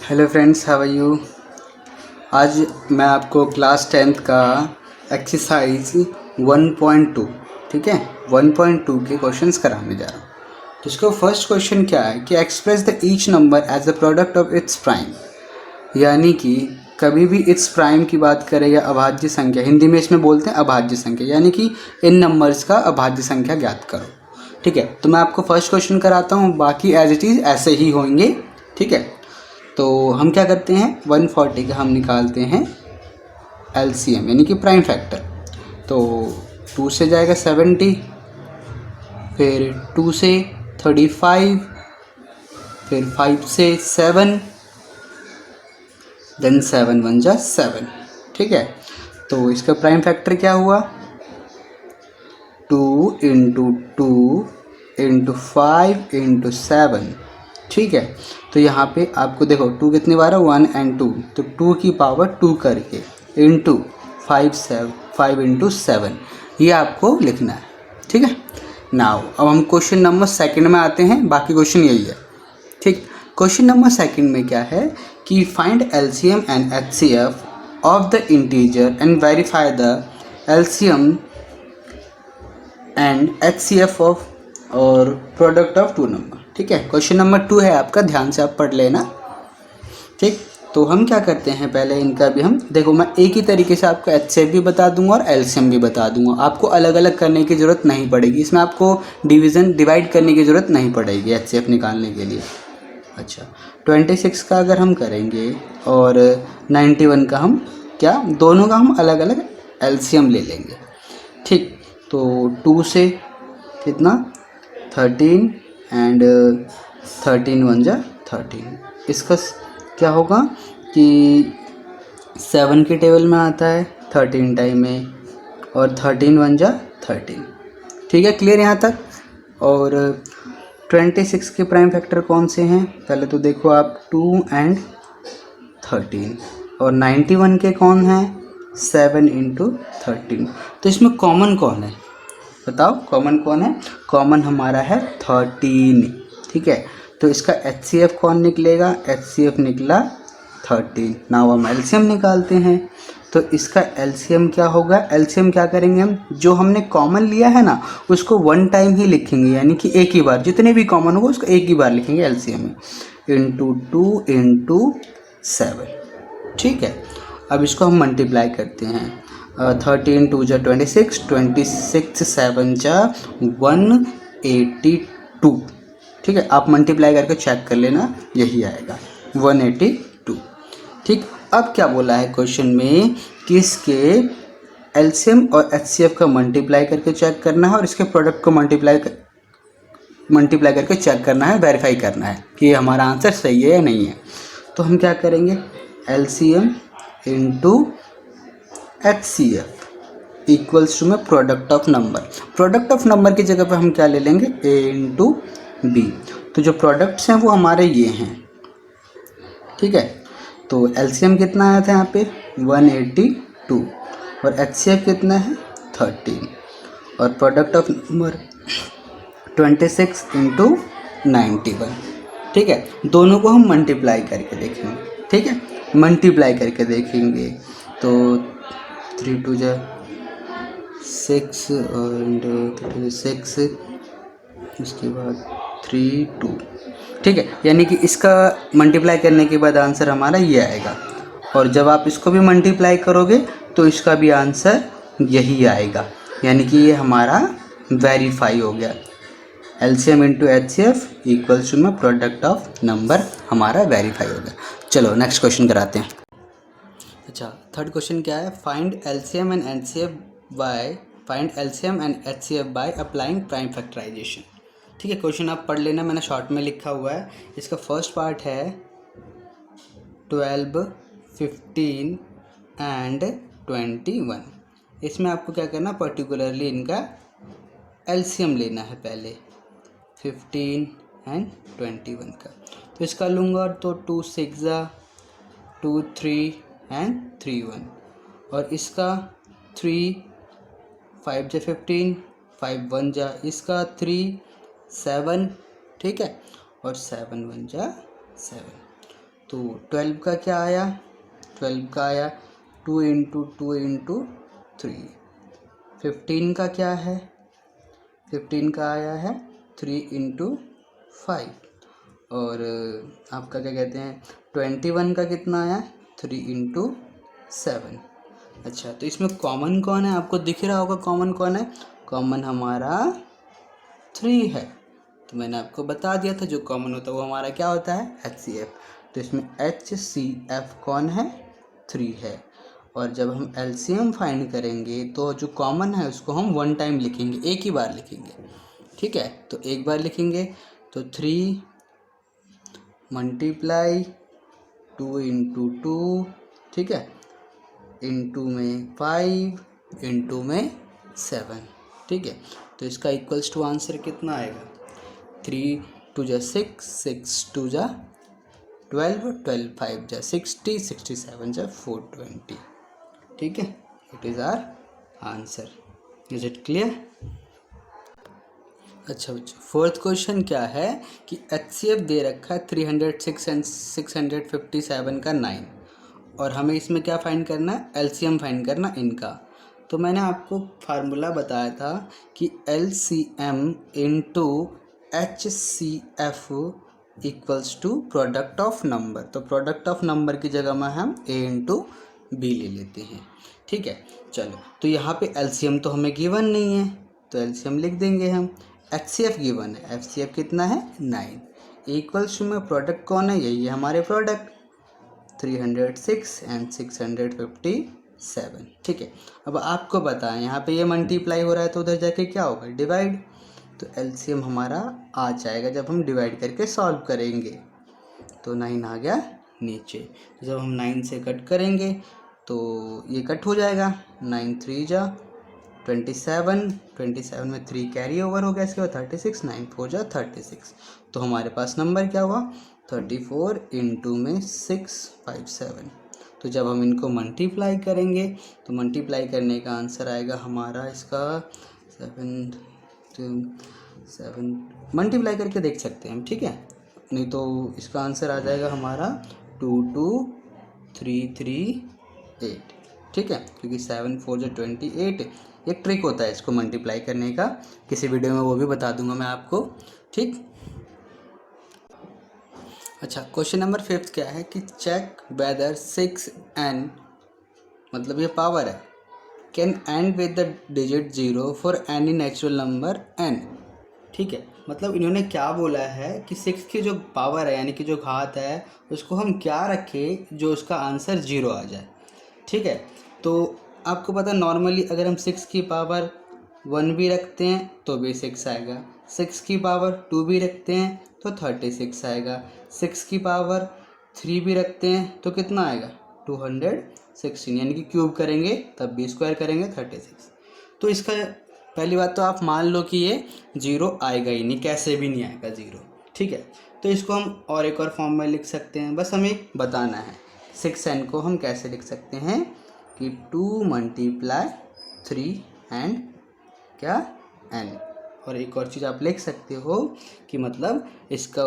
Hello friends, how are you. आज मैं आपको क्लास 10th का एक्सरसाइज 1.2, ठीक है, 1.2 के क्वेश्चंस कराने जा रहा हूँ। तो इसका फर्स्ट क्वेश्चन क्या है कि express the each number as the product of its prime. यानी कि कभी भी इट्स प्राइम की बात करें या अभाज्य संख्या, हिंदी में इसमें बोलते हैं अभाज्य संख्या, यानी कि इन नंबर्स का अभाज्य संख्या ज्ञात करो। ठीक है, तो मैं आपको फर्स्ट क्वेश्चन कराता हूँ, बाकी एज इट इज़ ऐसे ही होंगे। ठीक है, तो हम क्या करते हैं, 140 का हम निकालते हैं LCM यानी कि प्राइम फैक्टर। तो 2 से जाएगा 70, फिर 2 से 35, फिर 5 से 7, देन 7 1 जा 7। ठीक है, तो इसका प्राइम फैक्टर क्या हुआ, 2 इंटू 2 इंटू 5 इंटू 7। ठीक है, तो यहाँ पे आपको देखो 2 कितनी बार है, 1 एंड 2, तो 2 की पावर 2 करके इंटू 5 इंटू 7 ये आपको लिखना है। ठीक है, नाउ अब हम क्वेश्चन नंबर सेकंड में आते हैं, बाकी क्वेश्चन यही है। ठीक, क्वेश्चन नंबर सेकंड में क्या है कि find LCM and HCF of the integer and verify the LCM and HCF of और प्रोडक्ट ऑफ टू नंबर। ठीक है, क्वेश्चन नंबर 2 है आपका, ध्यान से आप पढ़ लेना। ठीक, तो हम क्या करते हैं, पहले इनका भी हम देखो, मैं एक ही तरीके से आपको HCF भी बता दूंगा और LCM भी बता दूंगा, आपको अलग अलग करने की ज़रूरत नहीं पड़ेगी, इसमें आपको डिवाइड करने की ज़रूरत नहीं पड़ेगी HCF निकालने के लिए। अच्छा, 26 का अगर हम करेंगे और 91 का हम क्या, दोनों का हम अलग अलग LCM ले लेंगे। ठीक, तो 2 से कितना 13 एंड 13 1 जा 13। इसका क्या होगा कि 7 के टेबल में आता है 13 टाइम में, और 13 1 जा 13। ठीक है, क्लियर यहाँ तक। और 26 के प्राइम फैक्टर कौन से हैं, पहले तो देखो आप 2 एंड 13, और 91 के कौन हैं, 7 इंटू 13। तो इसमें कॉमन कौन है, बताओ कॉमन कौन है, कॉमन हमारा है 13। ठीक है, तो इसका HCF कौन निकलेगा, HCF निकला 13। नाउ हम LCM निकालते हैं, तो इसका LCM क्या होगा, LCM क्या करेंगे हम, जो हमने कॉमन लिया है ना उसको 1 टाइम ही लिखेंगे, यानी कि एक ही बार, जितने भी कॉमन होगा उसको एक ही बार लिखेंगे LCM में, इंटू 2 इंटू 7। ठीक है, अब इसको हम मल्टीप्लाई करते हैं, 13 2 जा 26, 26 7 जा 182। ठीक है, आप मल्टीप्लाई करके चेक कर लेना, यही आएगा 182। ठीक, अब क्या बोला है क्वेश्चन में कि इसके LCM और HCF का मल्टीप्लाई करके चेक करना है और इसके प्रोडक्ट को मल्टीप्लाई करके चेक करना है, वेरीफाई करना है कि हमारा आंसर सही है या नहीं है। तो हम क्या करेंगे, LCM into HCF equals to में product of number. Product of number की जगह पर हम क्या ले लेंगे, A इंटू बी। तो जो प्रोडक्ट्स हैं वो हमारे ये हैं। ठीक है, तो LCM कितना आया था यहाँ पे 182, और HCF कितना है 13, और प्रोडक्ट ऑफ नंबर 26 इंटू 91। ठीक है, दोनों को हम मल्टीप्लाई करके देखेंगे। ठीक है, मल्टीप्लाई करके देखेंगे तो 3 2 जा 6 और 6, उसके बाद 3 2। ठीक है, यानी कि इसका मल्टीप्लाई करने के बाद आंसर हमारा ये आएगा, और जब आप इसको भी मल्टीप्लाई करोगे तो इसका भी आंसर यही आएगा, यानी कि ये हमारा वेरीफाई हो गया। LCM into HCF equals to में प्रोडक्ट ऑफ नंबर हमारा वेरीफाई हो गया। चलो नेक्स्ट क्वेश्चन कराते हैं। अच्छा, थर्ड क्वेश्चन क्या है, find LCM and HCF by applying prime factorization. ठीक है, क्वेश्चन आप पढ़ लेना, मैंने शॉर्ट में लिखा हुआ है। इसका फर्स्ट पार्ट है 12 15 एंड 21। इसमें आपको क्या करना, पर्टिकुलरली इनका LCM लेना है पहले, 15 एंड 21 का। तो इसका लूँगा तो 2 6 जा 2 3 एंड 3 1, और इसका 3 5 जा 15, 5 1 जा इसका 3 7। ठीक है, और 7 1 जा 7। तो 12 का क्या आया, 12 का आया 2 इंटू 2 इंटू 3। 15 का क्या है, 15 का आया है 3 इंटू 5। और आपका क्या कहते हैं 21 का कितना आया, 3 इंटू 7। अच्छा, तो इसमें कॉमन कौन है, आपको दिख रहा होगा कॉमन कौन है, कॉमन हमारा 3 है। तो मैंने आपको बता दिया था जो कॉमन होता है वो हमारा क्या होता है, HCF। तो इसमें HCF कौन है, 3 है। और जब हम LCM फाइंड करेंगे तो जो कॉमन है उसको हम वन टाइम लिखेंगे, एक ही बार लिखेंगे, ठीक है। तो एक बार लिखेंगे तो 3 मल्टीप्लाई 2 इंटू 2, ठीक है, इंटू में 5 इंटू में 7, ठीक है। तो इसका इक्वल्स टू आंसर कितना आएगा, 3 2 जा 6, 6 2 जा 12, 12 5 जा 60, 67 जा 420, ठीक है। It is our answer. Is it clear. अच्छा बच्चों, फोर्थ क्वेश्चन क्या है कि HCF दे रखा है 306 एंड 657 का 9, और हमें इसमें क्या फाइंड करना है, LCM फाइंड करना इनका। तो मैंने आपको फार्मूला बताया था कि LCM into HCF equals to product of number. तो प्रोडक्ट ऑफ नंबर की जगह में हम A इंटू बी ले लेते हैं, ठीक है। चलो, तो यहाँ पे LCM तो हमें गिवन नहीं है तो LCM लिख देंगे हम। HCF गिवन है, HCF कितना है 9, इक्वल्स टू में प्रोडक्ट कौन है, यही है हमारे प्रोडक्ट 306 एंड 657, ठीक है। अब आपको बताएं यहाँ पे ये मल्टीप्लाई हो रहा है तो उधर जाके क्या होगा, डिवाइड। तो LCM हमारा आ जाएगा जब हम डिवाइड करके सॉल्व करेंगे। तो 9 आ गया नीचे, तो जब हम 9 से कट करेंगे तो ये कट हो जाएगा, 9 3 जा 27, 27 में 3 कैरी ओवर हो गया, इसके बाद 36, 9 4 जा 36। तो हमारे पास नंबर क्या हुआ, 34 इंटू में 657। तो जब हम इनको मल्टीप्लाई करेंगे तो मल्टीप्लाई करने का आंसर आएगा हमारा इसका 7 मल्टीप्लाई करके देख सकते हैं हम, ठीक है। नहीं तो इसका आंसर आ जाएगा हमारा 22338, ठीक है, क्योंकि 7 4 जो 28। एक ट्रिक होता है इसको मल्टीप्लाई करने का, किसी वीडियो में वो भी बता दूंगा मैं आपको, ठीक। अच्छा, क्वेश्चन नंबर 5 क्या है कि चेक वेदर 6n, मतलब ये पावर है, can and with the digit 0 for any natural number n, ठीक है। मतलब इन्होंने क्या बोला है कि 6 की जो पावर है यानी कि जो घात है उसको हम क्या रखें जो उसका आंसर 0 आ जाए, ठीक है। तो आपको पता नॉर्मली अगर हम 6 की पावर 1 भी रखते हैं तो भी 6 आएगा, 6 की पावर 2 भी रखते हैं तो 36 आएगा, 6 की पावर 3 भी रखते हैं तो कितना आएगा 216, यानी कि क्यूब करेंगे तब भी स्क्वायर करेंगे 36। तो इसका पहली बात तो आप मान लो कि ये 0 आएगा ही नहीं, कैसे भी नहीं आएगा 0, ठीक है। तो इसको हम और एक और फॉर्म में लिख सकते हैं, बस हमें बताना है 6n को हम कैसे लिख सकते हैं कि 2 मल्टीप्लाई 3 एंड क्या n। और एक और चीज़ आप लिख सकते हो कि मतलब इसका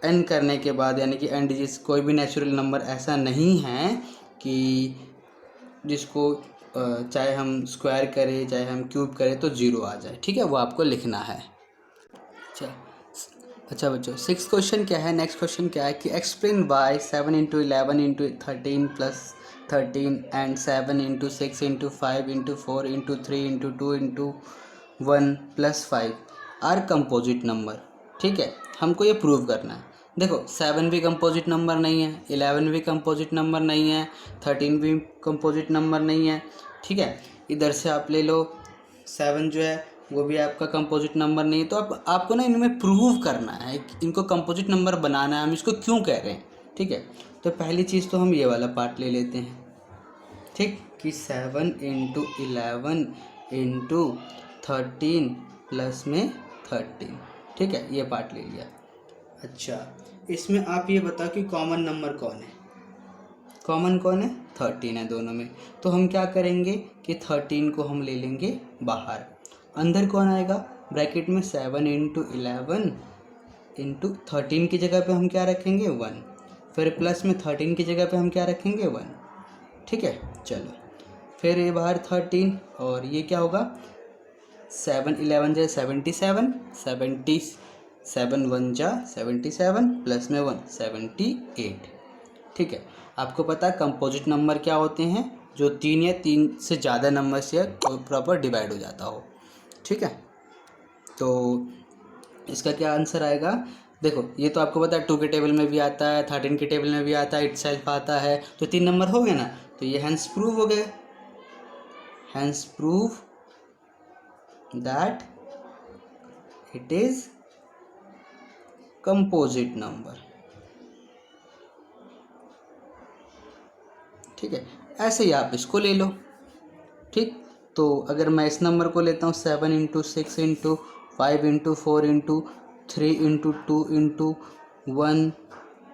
n करने के बाद यानी कि n डिजिट्स, कोई भी नेचुरल नंबर ऐसा नहीं है कि जिसको चाहे हम स्क्वायर करें चाहे हम क्यूब करें तो 0 आ जाए, ठीक है, वो आपको लिखना है। अच्छा बच्चों, 6 क्वेश्चन क्या है, नेक्स्ट क्वेश्चन क्या है कि explain why 7 into 11 into 13 plus 13 and 7 into 6 into 5 into 4 into 3 into 2 into 1 plus 5 are composite number, ठीक है। हमको ये प्रूव करना है। देखो 7 भी कंपोजिट नंबर नहीं है, 11 भी कंपोजिट नंबर नहीं है, 13 भी कंपोजिट नंबर नहीं है, ठीक है। इधर से आप ले लो 7 जो है वो भी आपका कंपोजिट नंबर नहीं है। तो आपको ना इनमें प्रूव करना है, इनको कंपोजिट नंबर बनाना है, हम इसको क्यों कह रहे हैं, ठीक है। तो पहली चीज़ तो हम ये वाला पार्ट ले लेते हैं, ठीक, कि 7 इंटू 11 इंटू 13 प्लस में 13, ठीक है, ये पार्ट ले लिया। अच्छा, इसमें आप ये बताओ कि कॉमन नंबर कौन है, कॉमन कौन है 13 है दोनों में। तो हम क्या करेंगे कि 13 को हम ले लेंगे बाहर, अंदर कौन आएगा ब्रैकेट में 7 इंटू 11 इंटू 13 की जगह पे हम क्या रखेंगे 1, फिर प्लस में 13 की जगह पे हम क्या रखेंगे 1, ठीक है। चलो फिर ये बाहर 13 और ये क्या होगा 7 11 जा 77, 77 1 जा 77 प्लस में 1 78, ठीक है। आपको पता है कंपोजिट नंबर क्या होते हैं, जो 3 या 3 से ज़्यादा नंबर से प्रॉपर डिवाइड हो जाता हो, ठीक है। तो इसका क्या आंसर आएगा, देखो ये तो आपको पता है 2 के टेबल में भी आता है, 13 के टेबल में भी आता है, इटसेल्फ आता है, तो 3 नंबर हो गए ना, तो ये हैंस प्रूव हो गए, hence prove that it is composite number, ठीक है। ऐसे ही आप इसको ले लो, ठीक। तो अगर मैं इस नंबर को लेता हूँ 7 into 6 into 5 into 4 into 3 into 2 into 1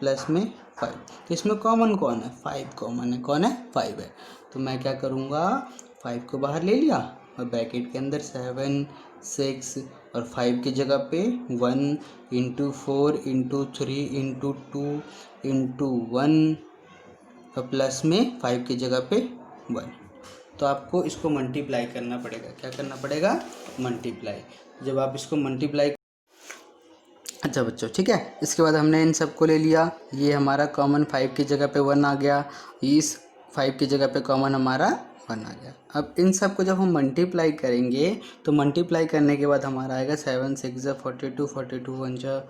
plus में 5, तो इसमें कॉमन कौन है 5 कॉमन है, कौन है 5 है। तो मैं क्या करूँगा 5 को बाहर ले लिया और ब्रैकेट के अंदर 7 6 और 5 की जगह पे 1 इंटू 4 इंटू 3 इंटू 2 इंटू 1 और प्लस में 5 की जगह पे 1। तो आपको इसको मल्टीप्लाई करना पड़ेगा, क्या करना पड़ेगा मल्टीप्लाई। जब आप इसको मल्टीप्लाई, अच्छा बच्चों ठीक है, इसके बाद हमने इन सबको ले लिया, ये हमारा कॉमन 5 की जगह पे 1 आ गया, इस 5 की जगह पे कॉमन हमारा 1 आ गया। अब इन सबको जब हम मल्टीप्लाई करेंगे तो मल्टीप्लाई करने के बाद हमारा आएगा 7 6 42 42 1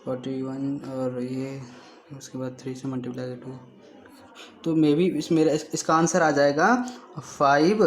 41 और ये उसके बाद 3 से मल्टीप्लाई 2, तो मे बी इसका आंसर आ जाएगा 5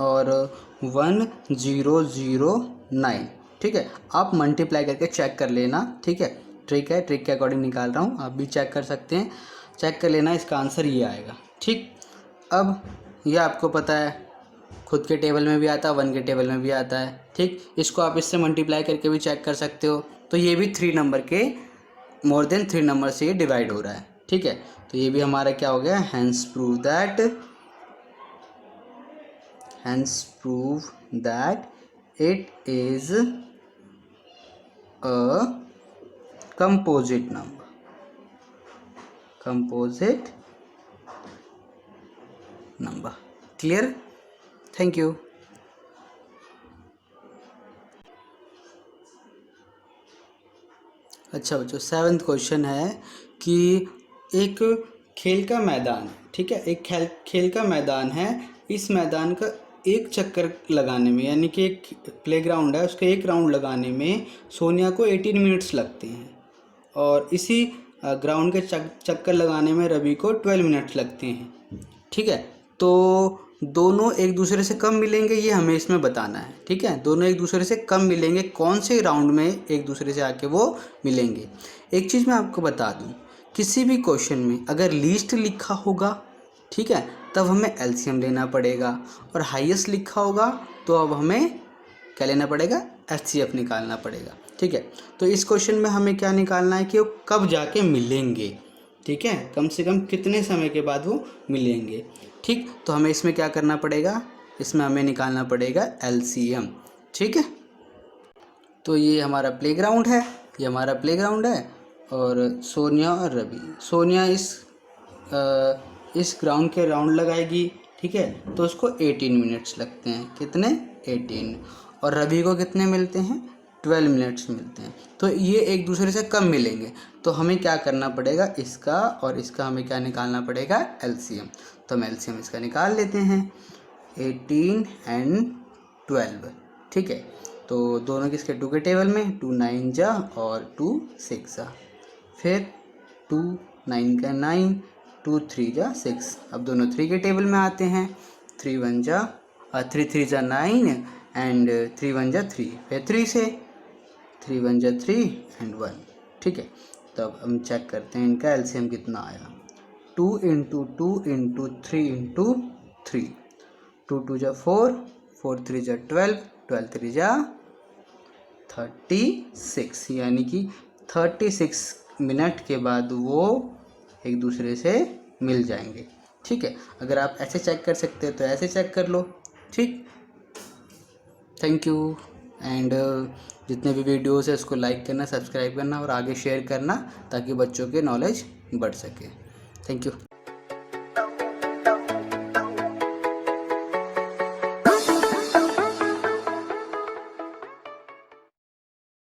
और 1009, ठीक है। आप मल्टीप्लाई करके चेक कर लेना, ठीक है, ट्रिक है, ट्रिक के अकॉर्डिंग निकाल रहा हूँ, आप भी चेक कर सकते हैं, चेक कर लेना, इसका आंसर ये आएगा, ठीक। अब ये आपको पता है खुद के टेबल में भी आता है, 1 के टेबल में भी आता है, ठीक। इसको आप इससे मल्टीप्लाई करके भी चेक कर सकते हो, तो ये भी 3 नंबर के मोर देन 3 नंबर से ये डिवाइड हो रहा है, ठीक है। तो ये भी हमारा क्या हो गया, hence prove that it is a composite number, clear, thank you. अच्छा बच्चों 7th क्वेश्चन है कि एक खेल का मैदान, ठीक है, एक खेल का मैदान है, इस मैदान का एक चक्कर लगाने में, यानी कि एक प्लेग्राउंड है, उसका एक राउंड लगाने में सोनिया को 18 मिनट्स लगते हैं, और इसी ग्राउंड के चक्कर लगाने में रवि को 12 मिनट्स लगते हैं, ठीक है। तो दोनों एक दूसरे से कब मिलेंगे ये हमें इसमें बताना है, ठीक है। दोनों एक दूसरे से कब मिलेंगे, कौन से राउंड में एक दूसरे से आके वो मिलेंगे। एक चीज़ मैं आपको बता दूं, किसी भी क्वेश्चन में अगर लीस्ट लिखा होगा, ठीक है, तब हमें एलसीएम लेना पड़ेगा, और हाईएस्ट लिखा होगा तो अब हमें क्या लेना पड़ेगा, एचसीएफ निकालना पड़ेगा, ठीक है। तो इस क्वेश्चन में हमें क्या निकालना है कि वो कब जाके मिलेंगे, ठीक है, कम से कम कितने समय के बाद वो मिलेंगे, ठीक। तो हमें इसमें क्या करना पड़ेगा, इसमें हमें निकालना पड़ेगा एलसीएम, ठीक है। तो ये हमारा प्लेग्राउंड है, ये हमारा प्लेग्राउंड है, और सोनिया और रवि, सोनिया इस ग्राउंड के राउंड लगाएगी, ठीक है, तो उसको 18 मिनट्स लगते हैं, कितने 18, और रवि को कितने मिलते हैं 12 मिनट्स मिलते हैं। तो ये एक दूसरे से कम मिलेंगे, तो हमें क्या करना पड़ेगा, इसका और इसका हमें क्या निकालना पड़ेगा एलसीएम। तो हम एलसीएम इसका निकाल लेते हैं 18 एंड 12, ठीक है। तो दोनों किसके 2 के टेबल में, 2 9 जा और 2 6 जा, फिर 2 9 का 9 2 3 जा 6, अब दोनों 3 के टेबल में आते हैं, 3 1 जा 3 3 जा 9 एंड 3 1 जा 3, फिर 3 से 3 1 जा 3 एंड 1, ठीक है। तब हम चेक करते हैं इनका एलसीएम कितना आया, 2 इंटू 2 इंटू 3 इंटू 3, 2 2 जा 4 4 3 जा 12 12 3 जा 36, यानी कि 36 मिनट के बाद वो एक दूसरे से मिल जाएंगे, ठीक है। अगर आप ऐसे चेक कर सकते हैं तो ऐसे चेक कर लो, ठीक। थैंक यू, एंड जितने भी वीडियोस है उसको लाइक करना, सब्सक्राइब करना और आगे शेयर करना, ताकि बच्चों के नॉलेज बढ़ सके। Thank you.